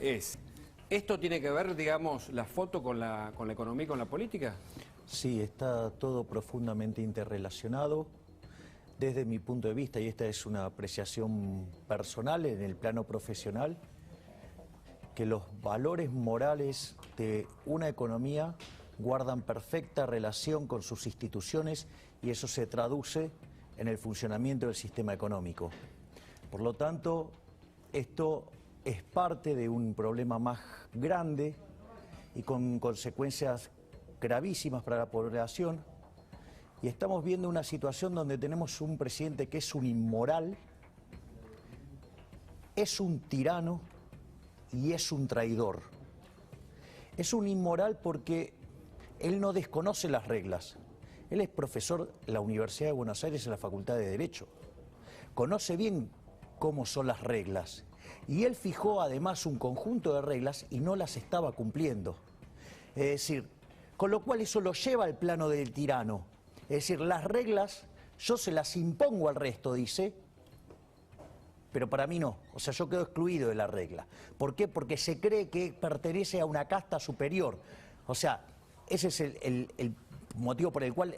es, ¿esto tiene que ver, digamos, la foto con la economía y con la política? Sí, está todo profundamente interrelacionado. Desde mi punto de vista, y esta es una apreciación personal en el plano profesional, que los valores morales de una economía guardan perfecta relación con sus instituciones y eso se traduce en el funcionamiento del sistema económico. Por lo tanto, esto es parte de un problema más grande y con consecuencias gravísimas para la población. Y estamos viendo una situación donde tenemos un presidente que es un inmoral, es un tirano y es un traidor. Es un inmoral porque él no desconoce las reglas. Él es profesor de la Universidad de Buenos Aires en la Facultad de Derecho. Conoce bien cómo son las reglas. Y él fijó además un conjunto de reglas y no las estaba cumpliendo. Es decir, con lo cual eso lo lleva al plano del tirano. Es decir, las reglas yo se las impongo al resto, dice, pero para mí no. O sea, yo quedo excluido de la regla. ¿Por qué? Porque se cree que pertenece a una casta superior. O sea, ese es el motivo por el cual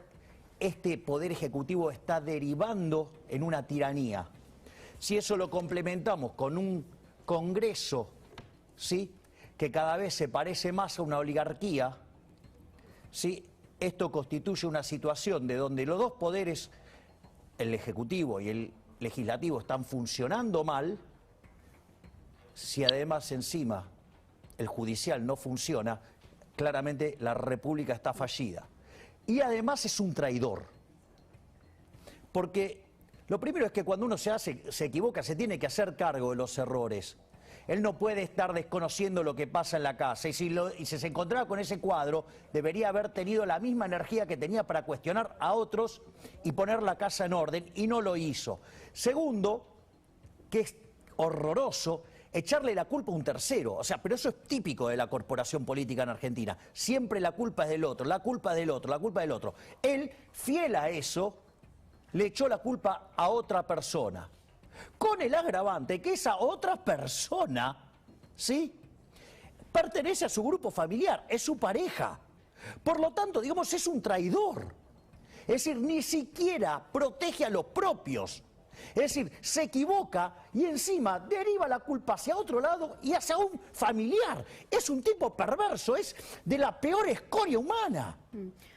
este poder ejecutivo está derivando en una tiranía. Si eso lo complementamos con un Congreso, ¿sí?, que cada vez se parece más a una oligarquía, ¿sí?, esto constituye una situación de donde los dos poderes, el Ejecutivo y el Legislativo, están funcionando mal. Si además encima el Judicial no funciona, claramente la República está fallida. Y además es un traidor. Porque lo primero es que cuando uno se equivoca, se tiene que hacer cargo de los errores. Él no puede estar desconociendo lo que pasa en la casa. Y si se encontraba con ese cuadro, debería haber tenido la misma energía que tenía para cuestionar a otros y poner la casa en orden, y no lo hizo. Segundo, que es horroroso, echarle la culpa a un tercero. O sea, pero eso es típico de la corporación política en Argentina. Siempre la culpa es del otro, la culpa del otro, la culpa del otro. Él, fiel a eso, le echó la culpa a otra persona. Con el agravante que esa otra persona, ¿sí?, pertenece a su grupo familiar, es su pareja. Por lo tanto, digamos, es un traidor. Es decir, ni siquiera protege a los propios. Es decir, se equivoca y encima deriva la culpa hacia otro lado y hacia un familiar. Es un tipo perverso, es de la peor escoria humana.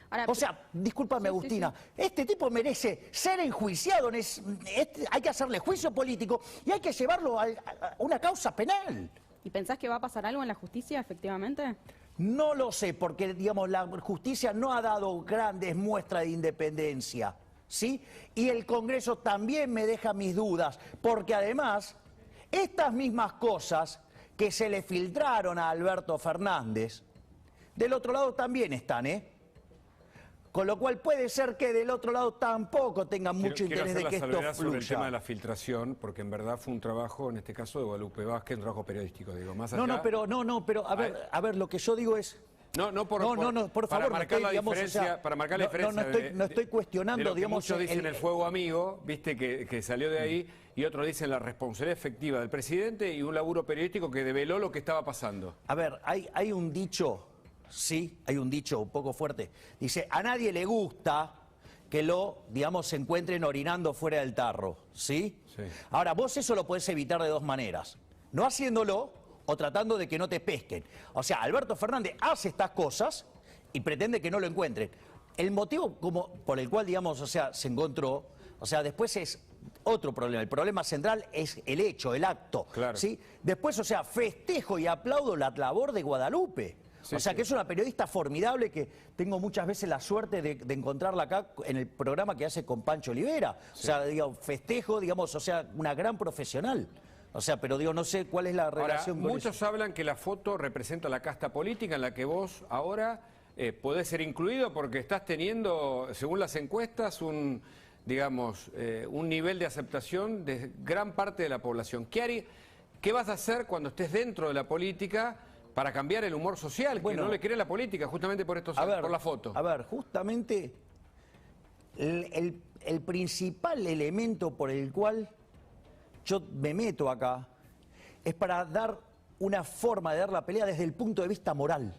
Ahora, o sea, discúlpame, Agustina, este tipo merece ser enjuiciado, hay que hacerle juicio político y hay que llevarlo a una causa penal. ¿Y pensás que va a pasar algo en la justicia, efectivamente? No lo sé, porque, digamos, la justicia no ha dado grandes muestras de independencia, ¿sí? Y el Congreso también me deja mis dudas, porque además, estas mismas cosas que se le filtraron a Alberto Fernández, del otro lado también están, ¿eh? Con lo cual puede ser que del otro lado tampoco tengan mucho interés de que esto fluya. Sobre el tema de la filtración, porque en verdad fue un trabajo, en este caso de Guadalupe Vázquez, un trabajo periodístico, digo, más allá... pero a ver, lo que yo digo es... por favor, para marcar la diferencia, no estoy cuestionando, de lo que digamos, muchos dicen el fuego amigo, viste, que salió de ahí, y otros dicen la responsabilidad efectiva del presidente y un laburo periodístico que develó lo que estaba pasando. A ver, hay un dicho... Sí, hay un dicho un poco fuerte. Dice, a nadie le gusta que se encuentren orinando fuera del tarro, ¿sí? Sí. Ahora, vos eso lo podés evitar de dos maneras. No haciéndolo o tratando de que no te pesquen. O sea, Alberto Fernández hace estas cosas y pretende que no lo encuentren. El motivo por el cual, se encontró, después es otro problema. El problema central es el hecho, el acto, claro. ¿sí? Después, festejo y aplaudo la labor de Guadalupe. Sí, que es una periodista formidable que tengo muchas veces la suerte de encontrarla acá en el programa que hace con Pancho Olivera. Sí. Festejo, una gran profesional. Pero no sé cuál es la relación con muchos eso. Hablan que la foto representa la casta política en la que vos ahora podés ser incluido porque estás teniendo, según las encuestas, un nivel de aceptación de gran parte de la población. ¿Qué vas a hacer cuando estés dentro de la política para cambiar el humor social, que no le quiere la política, justamente por por la foto? A ver, justamente el principal elemento por el cual yo me meto acá es para dar una forma de dar la pelea desde el punto de vista moral.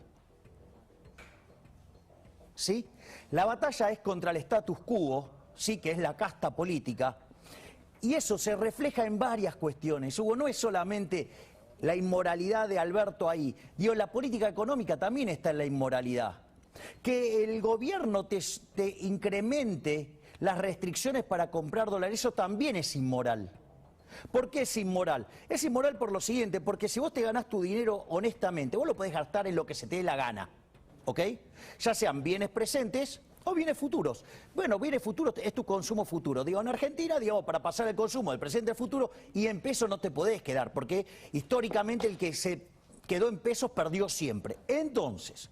¿Sí? La batalla es contra el status quo, ¿sí? Que es la casta política, y eso se refleja en varias cuestiones. Hugo, no es solamente la inmoralidad de Alberto ahí. Digo, la política económica también está en la inmoralidad. Que el gobierno te incremente las restricciones para comprar dólares, eso también es inmoral. ¿Por qué es inmoral? Es inmoral por lo siguiente, porque si vos te ganás tu dinero honestamente, vos lo podés gastar en lo que se te dé la gana, ¿ok? Ya sean bienes presentes o bienes futuros. Bueno, bienes futuros es tu consumo futuro. Digo, en Argentina, digamos, para pasar el consumo del presente al futuro, y en pesos no te podés quedar, porque históricamente el que se quedó en pesos perdió siempre. Entonces,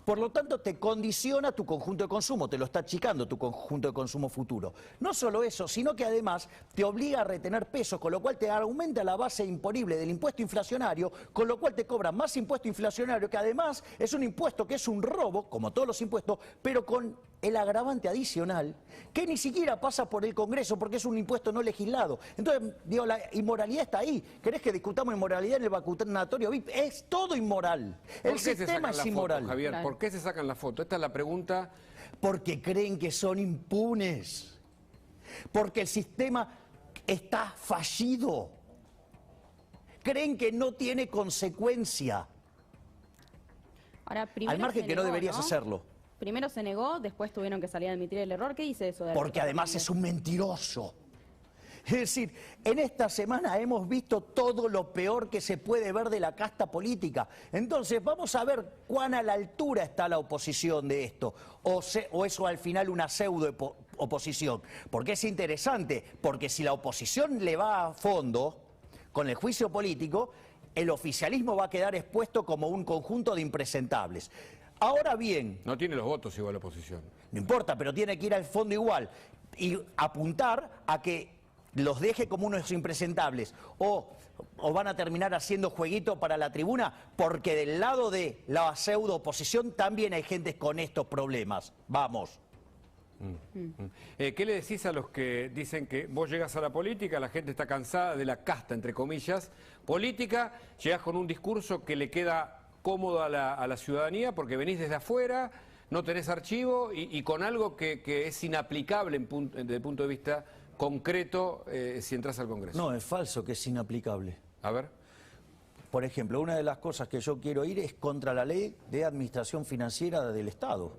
por lo tanto, te condiciona tu conjunto de consumo, te lo está achicando tu conjunto de consumo futuro. No solo eso, sino que además te obliga a retener pesos, con lo cual te aumenta la base imponible del impuesto inflacionario, con lo cual te cobran más impuesto inflacionario, que además es un impuesto que es un robo, como todos los impuestos, pero con el agravante adicional, que ni siquiera pasa por el Congreso, porque es un impuesto no legislado. Entonces, digo, la inmoralidad está ahí. ¿Querés que discutamos inmoralidad en el vacunatorio VIP? Es todo inmoral. El sistema es inmoral. Foto, Javier? ¿Por qué se sacan la foto? Esta es la pregunta. Porque creen que son impunes. Porque el sistema está fallido. Creen que no tiene consecuencia. Ahora, primero al margen que no deberías hacerlo. Primero se negó, después tuvieron que salir a admitir el error. ¿Qué dice eso? Porque además es un mentiroso. Es decir, en esta semana hemos visto todo lo peor que se puede ver de la casta política. Entonces, vamos a ver cuán a la altura está la oposición de esto. O eso al final una pseudo-oposición. Porque es interesante, porque si la oposición le va a fondo con el juicio político, el oficialismo va a quedar expuesto como un conjunto de impresentables. Ahora bien... No tiene los votos igual la oposición. No importa, pero tiene que ir al fondo igual y apuntar a que los deje como unos impresentables o van a terminar haciendo jueguito para la tribuna, porque del lado de la pseudo oposición también hay gente con estos problemas. Vamos. ¿Qué le decís a los que dicen que vos llegas a la política, la gente está cansada de la casta, entre comillas, política, llegás con un discurso que le queda cómodo a la ciudadanía porque venís desde afuera, no tenés archivo y con algo que es inaplicable desde el punto de vista concreto si entras al Congreso? No, es falso que es inaplicable. A ver. Por ejemplo, una de las cosas que yo quiero ir es contra la ley de administración financiera del Estado.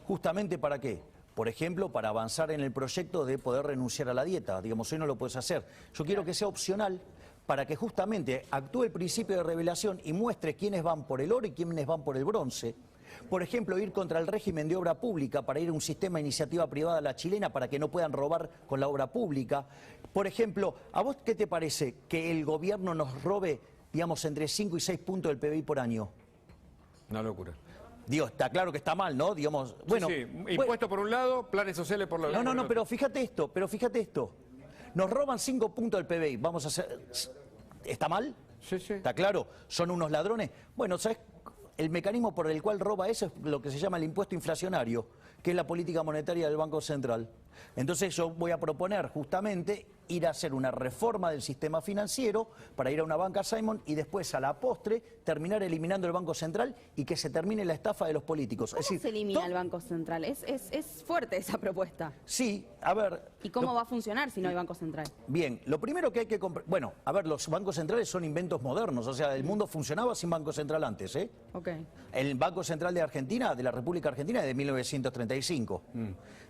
¿Justamente para qué? Por ejemplo, para avanzar en el proyecto de poder renunciar a la dieta. Digamos, hoy no lo puedes hacer. Yo quiero que sea opcional para que justamente actúe el principio de revelación y muestre quiénes van por el oro y quiénes van por el bronce. Por ejemplo, ir contra el régimen de obra pública para ir a un sistema de iniciativa privada a la chilena para que no puedan robar con la obra pública. Por ejemplo, ¿a vos qué te parece que el gobierno nos robe, digamos, entre 5 y 6 puntos del PBI por año? Una locura. Digo, está claro que está mal, ¿no? Digamos, bueno, sí, impuestos por un lado, planes sociales por el otro. No, pero fíjate esto. Nos roban 5 puntos del PBI. Vamos a hacer... ¿Está mal? Sí, sí. ¿Está claro? ¿Son unos ladrones? Bueno, ¿sabes? El mecanismo por el cual roba eso es lo que se llama el impuesto inflacionario, que es la política monetaria del Banco Central. Entonces yo voy a proponer justamente ir a hacer una reforma del sistema financiero para ir a una banca Simon y después a la postre terminar eliminando el Banco Central y que se termine la estafa de los políticos. ¿Cómo es decir, se elimina el Banco Central? Es fuerte esa propuesta. Sí, a ver... ¿Y cómo va a funcionar si no hay Banco Central? Bien, lo primero que hay que... Bueno, a ver, los bancos centrales son inventos modernos, o sea, el mundo funcionaba sin Banco Central antes, ¿eh? Ok. El Banco Central de Argentina, de la República Argentina, es de 1935.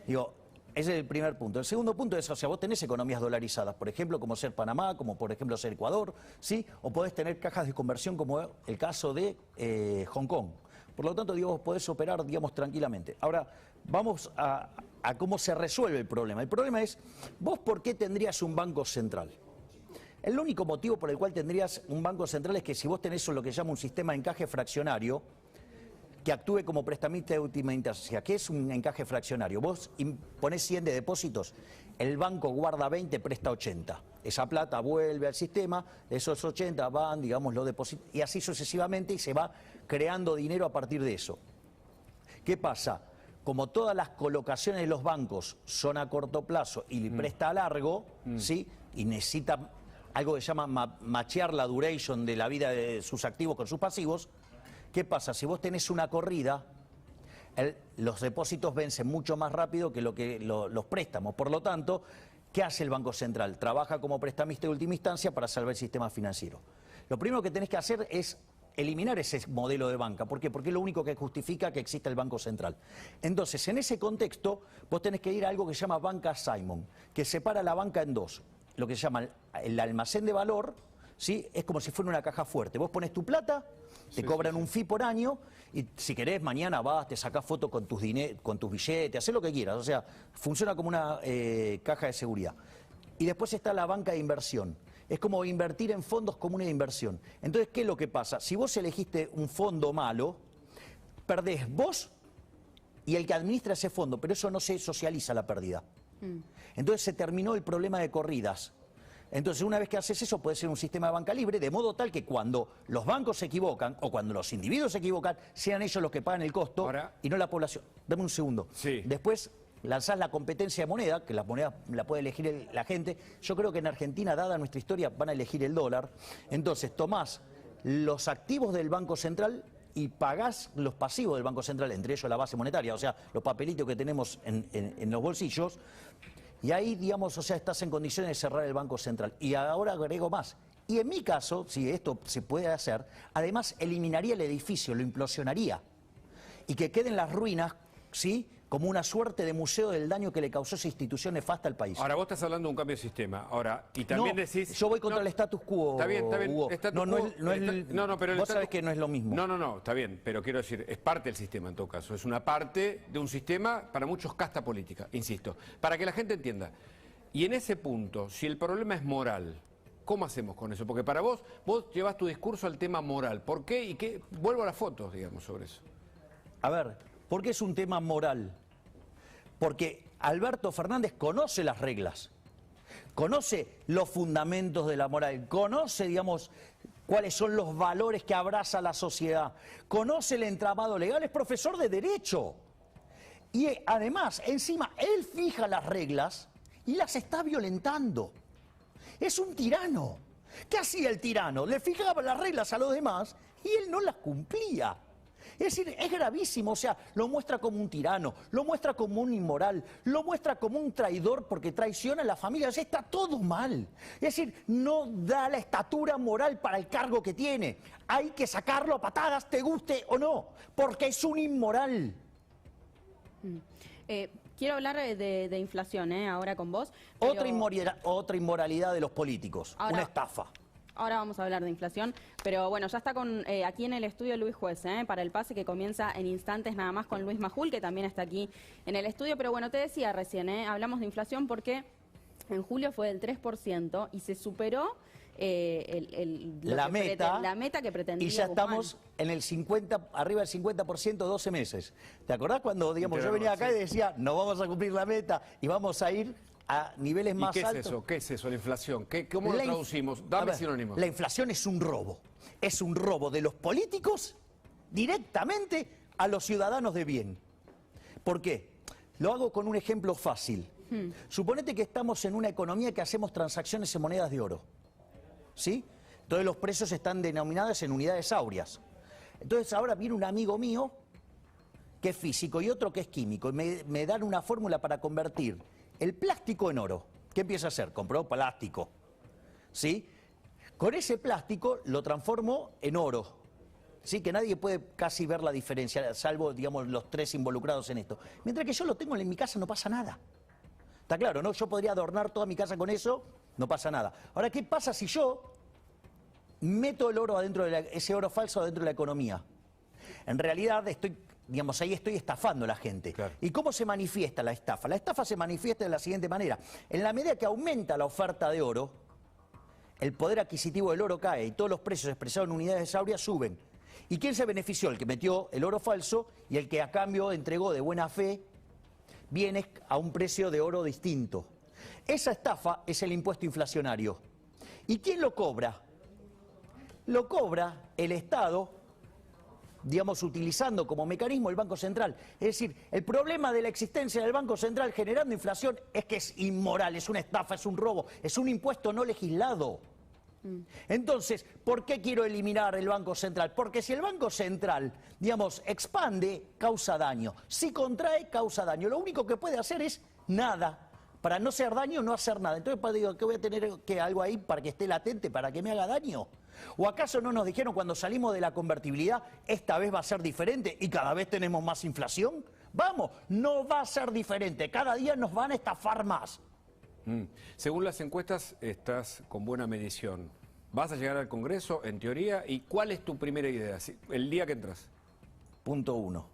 Digo, ese es el primer punto. El segundo punto es, o sea, vos tenés economías dolarizadas, por ejemplo, como ser Panamá, como por ejemplo ser Ecuador, ¿sí? O podés tener cajas de conversión como el caso de Hong Kong. Por lo tanto, digo, vos podés operar, digamos, tranquilamente. Ahora, vamos a cómo se resuelve el problema. El problema es, ¿vos por qué tendrías un banco central? El único motivo por el cual tendrías un banco central es que si vos tenés lo que se llama un sistema de encaje fraccionario, que actúe como prestamista de última instancia. ¿Qué es un encaje fraccionario? Vos ponés 100 de depósitos, el banco guarda 20, presta 80. Esa plata vuelve al sistema, esos 80 van, digamos, los depósitos, y así sucesivamente, y se va creando dinero a partir de eso. ¿Qué pasa? Como todas las colocaciones de los bancos son a corto plazo y presta a largo, ¿sí? Y necesita algo que se llama machear la duration de la vida de sus activos con sus pasivos. ¿Qué pasa? Si vos tenés una corrida, los depósitos vencen mucho más rápido que los préstamos. Por lo tanto, ¿qué hace el Banco Central? Trabaja como prestamista de última instancia para salvar el sistema financiero. Lo primero que tenés que hacer es eliminar ese modelo de banca. ¿Por qué? Porque es lo único que justifica que exista el Banco Central. Entonces, en ese contexto, vos tenés que ir a algo que se llama banca Simon, que separa la banca en dos. Lo que se llama el almacén de valor, ¿sí? Es como si fuera una caja fuerte. Vos pones tu plata, te cobran un fee por año y si querés mañana vas, te sacás fotos con tus billetes, hacés lo que quieras. O sea, funciona como una caja de seguridad. Y después está la banca de inversión. Es como invertir en fondos comunes de inversión. Entonces, ¿qué es lo que pasa? Si vos elegiste un fondo malo, perdés vos y el que administra ese fondo, pero eso no se socializa la pérdida. Entonces se terminó el problema de corridas. Entonces, una vez que haces eso, puede ser un sistema de banca libre, de modo tal que cuando los bancos se equivocan o cuando los individuos se equivocan, sean ellos los que pagan el costo y no la población. Dame un segundo. Sí. Después lanzás la competencia de moneda, que la moneda la puede elegir la gente. Yo creo que en Argentina, dada nuestra historia, van a elegir el dólar. Entonces, tomás los activos del Banco Central y pagás los pasivos del Banco Central, entre ellos la base monetaria, o sea, los papelitos que tenemos en los bolsillos. Y ahí, digamos, o sea, estás en condiciones de cerrar el Banco Central. Y ahora agrego más. Y en mi caso, si esto se puede hacer, además eliminaría el edificio, lo implosionaría. Y que queden las ruinas, ¿sí?, como una suerte de museo del daño que le causó esa institución nefasta al país. Ahora, vos estás hablando de un cambio de sistema. Ahora, y también decís... Yo voy contra el status quo, Está bien, Hugo. Pero vos sabés que no es lo mismo. No, está bien, pero quiero decir, es parte del sistema en todo caso. Es una parte de un sistema, para muchos, casta política, insisto. Para que la gente entienda. Y en ese punto, si el problema es moral, ¿cómo hacemos con eso? Porque para vos llevas tu discurso al tema moral. ¿Por qué? Y qué. Vuelvo a las fotos, digamos, sobre eso. A ver, ¿por qué es un tema moral? Porque Alberto Fernández conoce las reglas, conoce los fundamentos de la moral, conoce, digamos, cuáles son los valores que abraza la sociedad, conoce el entramado legal, es profesor de Derecho. Y además, encima, él fija las reglas y las está violentando. Es un tirano. ¿Qué hacía el tirano? Le fijaba las reglas a los demás y él no las cumplía. Es decir, es gravísimo, o sea, lo muestra como un tirano, lo muestra como un inmoral, lo muestra como un traidor porque traiciona a la familia, o sea, está todo mal. Es decir, no da la estatura moral para el cargo que tiene. Hay que sacarlo a patadas, te guste o no, porque es un inmoral. Quiero hablar de inflación, ahora con vos. Otra inmoralidad de los políticos, una estafa. Ahora vamos a hablar de inflación, pero bueno, ya está aquí en el estudio Luis Juez, para el pase que comienza en instantes nada más con Luis Majul, que también está aquí en el estudio. Pero bueno, te decía recién, hablamos de inflación porque en julio fue del 3% y se superó la meta que pretendía y ya Guzmán. Estamos en el 50, arriba del 50%, 12 meses. ¿Te acordás cuando, digamos, yo venía acá y decía, no vamos a cumplir la meta y vamos a ir a niveles más altos? ¿Y qué es eso? ¿Qué es eso, la inflación? ¿Cómo lo traducimos? Dame sinónimos. La inflación es un robo. Es un robo de los políticos directamente a los ciudadanos de bien. ¿Por qué? Lo hago con un ejemplo fácil. Suponete que estamos en una economía que hacemos transacciones en monedas de oro. ¿Sí? Entonces los precios están denominados en unidades áureas. Entonces ahora viene un amigo mío que es físico y otro que es químico y me dan una fórmula para convertir el plástico en oro. ¿Qué empieza a hacer? Compró plástico. ¿Sí? Con ese plástico lo transformo en oro. ¿Sí? Que nadie puede casi ver la diferencia, salvo, digamos, los tres involucrados en esto. Mientras que yo lo tengo en mi casa, no pasa nada. ¿Está claro, no? Yo podría adornar toda mi casa con eso, no pasa nada. Ahora, ¿qué pasa si yo meto el oro adentro de ese oro falso adentro de la economía? En realidad ahí estoy estafando a la gente. Claro. ¿Y cómo se manifiesta la estafa? La estafa se manifiesta de la siguiente manera. En la medida que aumenta la oferta de oro, el poder adquisitivo del oro cae y todos los precios expresados en unidades áureas suben. ¿Y quién se benefició? El que metió el oro falso y el que a cambio entregó de buena fe bienes a un precio de oro distinto. Esa estafa es el impuesto inflacionario. ¿Y quién lo cobra? Lo cobra el Estado, digamos, utilizando como mecanismo el Banco Central. Es decir, el problema de la existencia del Banco Central generando inflación es que es inmoral, es una estafa, es un robo, es un impuesto no legislado. Entonces, ¿por qué quiero eliminar el Banco Central? Porque si el Banco Central, digamos, expande, causa daño. Si contrae, causa daño. Lo único que puede hacer es nada. Para no hacer daño, no hacer nada. Entonces, pues, digo, ¿qué voy a tener algo ahí para que esté latente, para que me haga daño? ¿O acaso no nos dijeron cuando salimos de la convertibilidad, esta vez va a ser diferente y cada vez tenemos más inflación? Vamos, no va a ser diferente. Cada día nos van a estafar más. Según las encuestas, estás con buena medición. ¿Vas a llegar al Congreso, en teoría? ¿Y cuál es tu primera idea el día que entras? Punto 1.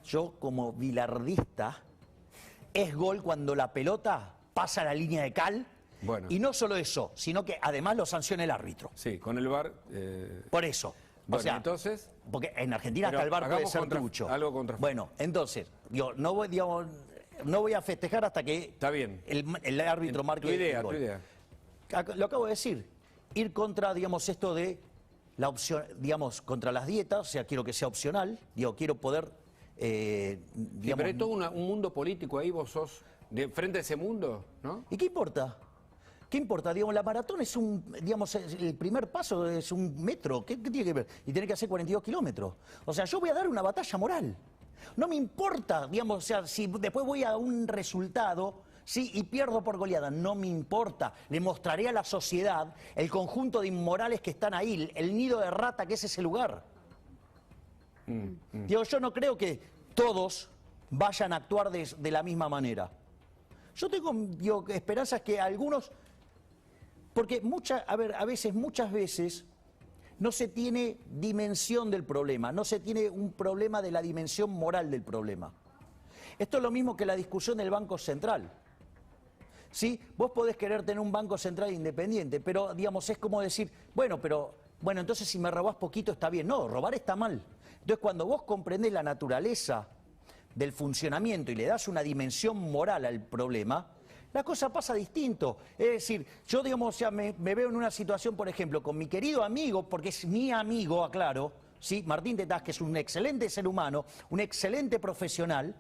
Yo, como bilardista, es gol cuando la pelota pasa la línea de cal. Bueno. Y no solo eso, sino que además lo sanciona el árbitro. Sí, con el VAR... Por eso. Bueno, o sea, entonces... Porque en Argentina Pero hasta el VAR puede ser contra, trucho. algo contra... Bueno, entonces, yo no voy, digamos, no voy a festejar hasta que Está bien. el árbitro marque Tu idea, el gol. tu idea. Lo acabo de decir. Ir contra, digamos, esto de la opción, digamos, contra las dietas, o sea, quiero que sea opcional, digo, quiero poder, Sí, digamos... pero hay todo un mundo político ahí, vos sos de frente a ese mundo, ¿no? ¿Y qué importa? ¿Qué importa? Digamos, la maratón es digamos, el primer paso es 1 metro. ¿Qué tiene que ver? Y tiene que hacer 42 kilómetros. O sea, yo voy a dar una batalla moral. No me importa, digamos, o sea, si después voy a un resultado, sí, y pierdo por goleada, no me importa. Le mostraré a la sociedad el conjunto de inmorales que están ahí, el nido de rata que es ese lugar. Digo, yo no creo que todos vayan a actuar de la misma manera. Yo tengo, digo, esperanzas que algunos... Porque muchas veces no se tiene dimensión del problema, no se tiene un problema de la dimensión moral del problema. Esto es lo mismo que la discusión del Banco Central. ¿Sí? Vos podés querer tener un Banco Central independiente, pero digamos, es como decir, bueno, entonces si me robás poquito está bien. No, robar está mal. Entonces cuando vos comprendés la naturaleza del funcionamiento y le das una dimensión moral al problema, la cosa pasa distinto. Es decir, yo, digamos, o sea, me veo en una situación, por ejemplo, con mi querido amigo, porque es mi amigo, aclaro, ¿sí? Martín Tetaz, que es un excelente ser humano, un excelente profesional,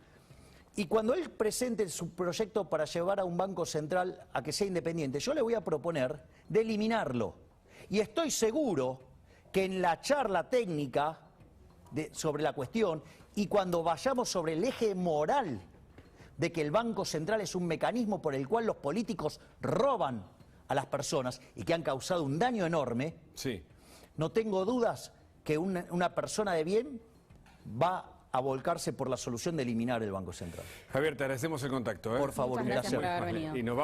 y cuando él presente su proyecto para llevar a un banco central a que sea independiente, yo le voy a proponer de eliminarlo. Y estoy seguro que en la charla técnica sobre la cuestión, y cuando vayamos sobre el eje moral de que el Banco Central es un mecanismo por el cual los políticos roban a las personas y que han causado un daño enorme, sí, no tengo dudas que una persona de bien va a volcarse por la solución de eliminar el Banco Central. Javier, te agradecemos el contacto. Por favor, Muchas gracias por haber venido. Y nos vamos